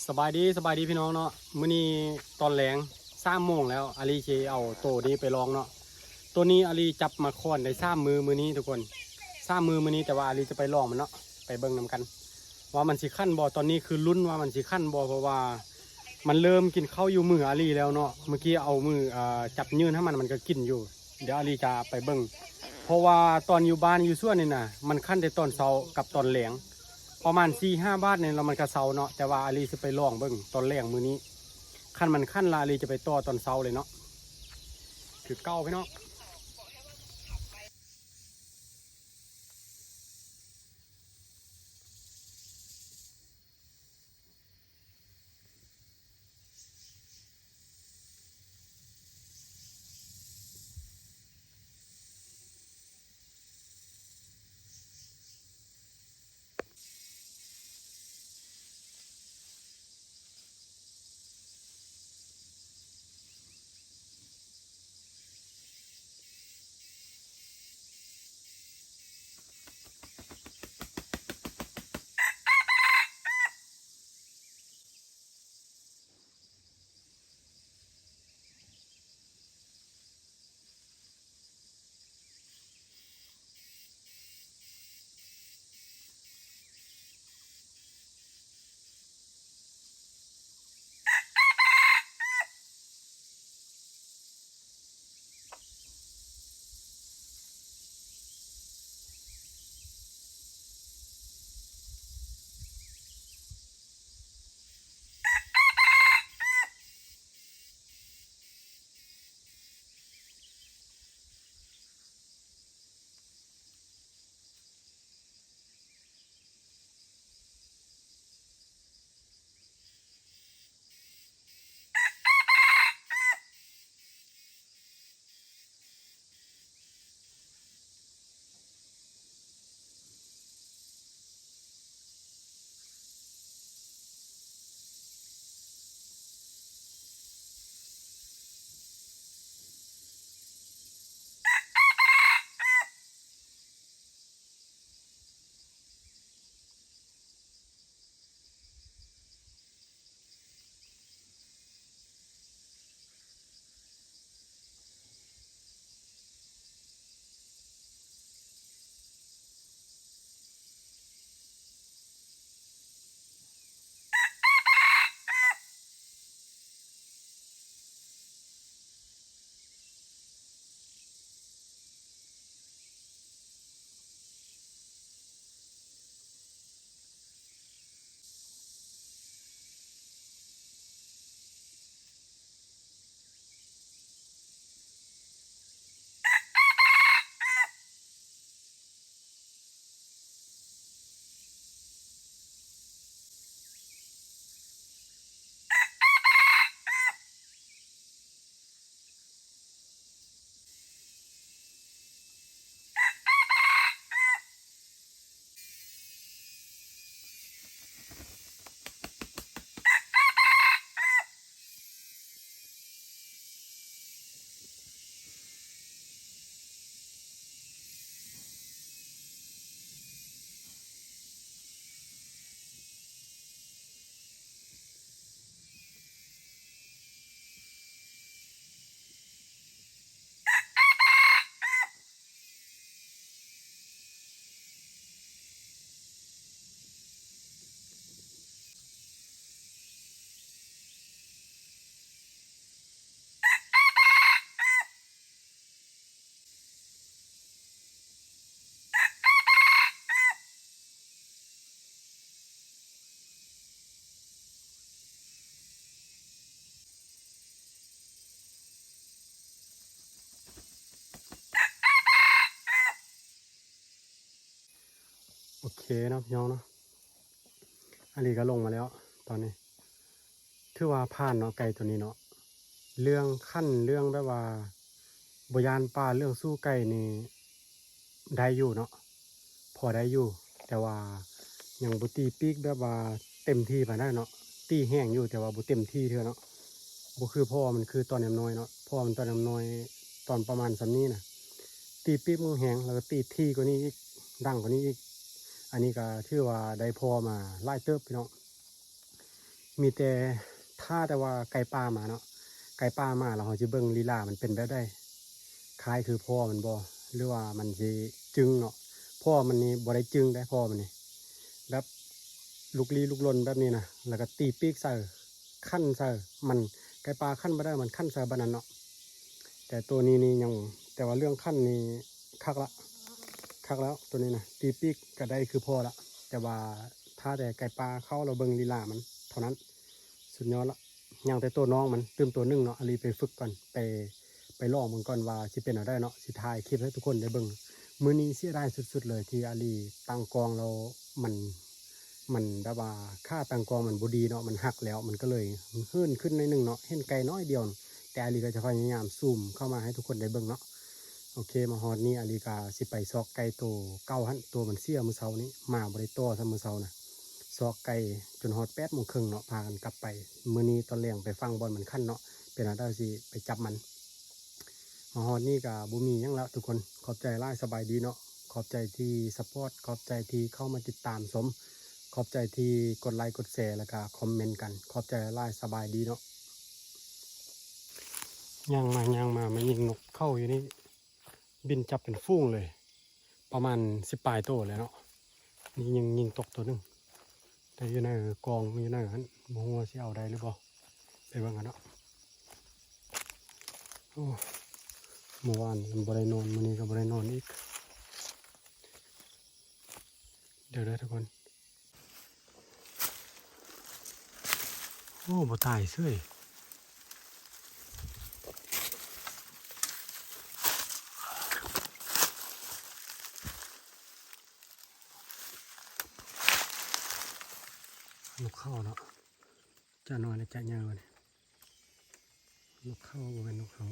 สบายดีพี่น้องเนาะมื้อนี้ตอนแลง 3 โมงแล้วอาลีสิเอาโตนี้ไปลองเนาะตัวนี้อาลีจับมาค้อนได้3 มือมื้อนี้ทุกคน3 มือมื้อนี้แต่ว่าอาลีจะไปลองมันเนาะไปเบิ่งนํกันว่ามันสิคั่นบ่ตอนนี้คือลุ้นว่ามันสิคั่นบ่เพราะว่ามันเริ่มกินข้าวอยู่มืออาลีแล้วเนาะเมื่อกี้เอามือจับยืนให้มันก็กินอยู่เดี๋ยวอาลีจะไปเบิ่งเพราะว่าตอนอยู่บ้านอยู่สวนนี่น่ะมันคั่นได้ตอนเช้ากับตอนแลงประมาณ 4-5 บาทนี่แล้วมันก็เซาเนาะแต่ว่าอาลีสิไปลองเบิ่งตอนแรกมื้อนี้คันมันคั่นลาอาลีจะไปต่อตอนเช้าเลยเนาะคือเก่าพี่น้องโอเคเนาะพี่น้องเนาะอาลีก็ลงมาแล้วตอนนี้ถือว่าผ่านเนาะไก่ตัวนี้เนาะเรื่องคั่นเรื่องแบบว่าบ่ยานป่าเรื่องสู้ไก่นี่ได้อยู่เนาะพอได้อยู่แต่ว่ายังบ่ตีปีกแบบว่าเต็มที่ปานใดเนาะตีแห้งอยู่แต่ว่าบ่เต็มที่เท่าเนาะบ่คือพ่อมันคือตอนน้อยๆเนาะพ่อมันตอนน้อยตอนประมาณส่ำนี้น่ะตีปีกมันแห้งแล้วก็ตีที่กว่านี้อีกดังกว่านี้อีกอันนี้ก็ถือว่าได้พอมาหลายเติบพี่น้อง มีแต่ถ้าแต่ว่าไก่ป่ามาเนาะไก่ป่ามาเราเขาจะเบิ่งลีลามันเป็นแบบได้คล้ายคือพ่อมันบ่หรือว่ามันสิจึงเนาะพ่อมันนี่บ่ได้จึงได้พ่อมันนี่แบบลูกลี้ลูกลนแบบนี้นะแล้วก็ตีปีกใส่ขั้นใส่มันไก่ป่าขั้นบ่ได้มันขั้นใส่บัดนั้นเนาะแต่ตัวนี้นี่ยังแต่ว่าเรื่องขั้นนี่คักละคักแล้วตัวนี้นะตีปีกก็ได้คือพ่อละแต่ว่าถ้าแต่ไก่ป่าเข้าเราเบิ่งลีลามันเท่านั้นสุดยอดละอย่างแต่ตัวน้องมันตื่มตัวหนึงเนาะอาลีไปฝึกก่อนไปลองมันก่อนว่าสิเป็นเอาได้เนาะสิถ่ายคลิปให้ทุกคนได้เบิ่งมื้อนี้เสียดายสุดๆเลยที่อาลีตั้งกองเรามันแบบว่าค่าตั้งกองมันบ่ดีเนาะมันหักแล้วมันก็เลยเฮิ่นขึ้นในอยหนึงเนาะเห็นไก่น้อยเดียวแต่อาลีก็จะพยายามซูมเข้ามาให้ทุกคนได้เบิ่งเนาะโอเคมาฮอดนี้อาลีกาสิไปซอกไก่ตัวเก่าหันตัวมันเสียมื้อเช้านี้มาบ่ได้ต่อซะมื้อเช้านะซอกไก่จนฮอด8:30เนาะพากันกลับไปมื้อนี้ตอนแลงไปฟังบอลมันคั่นเนาะเป็นอะไรสิไปจับมันมาฮอดนี้ก็บ่มีหยังแล้วทุกคนขอบใจหลายสบายดีเนาะขอบใจที่ซัพพอร์ตขอบใจที่เข้ามาติดตามชมขอบใจที่กดไลค์กดแชร์แล้วก็คอมเมนต์กันขอบใจหลายสบายดีเนาะย่างมาไม่ยิงนกเข้าอยู่นี่บินจับเป็นฟูงเลยประมาณ10ปลายตัวเลยเนาะนี่ยิงตกตัวหนึงแต่อยู่ในกองอยู่ในนั้นบ่ฮู้ว่าสิเอาได้หรือเปล่าไปเบิ่งกันเนาะโอ้เมื่อวานมันบ่ได้นอนมื้อนี้ก็บ่ได้นอนอีกเดี๋ยวได้ทุกคนโอ้บ่ตายเซ้ยนกเข้าเนาะจะนอนจะเยอะวะเนี่ยนกเข้าบ่เป็นนกเขา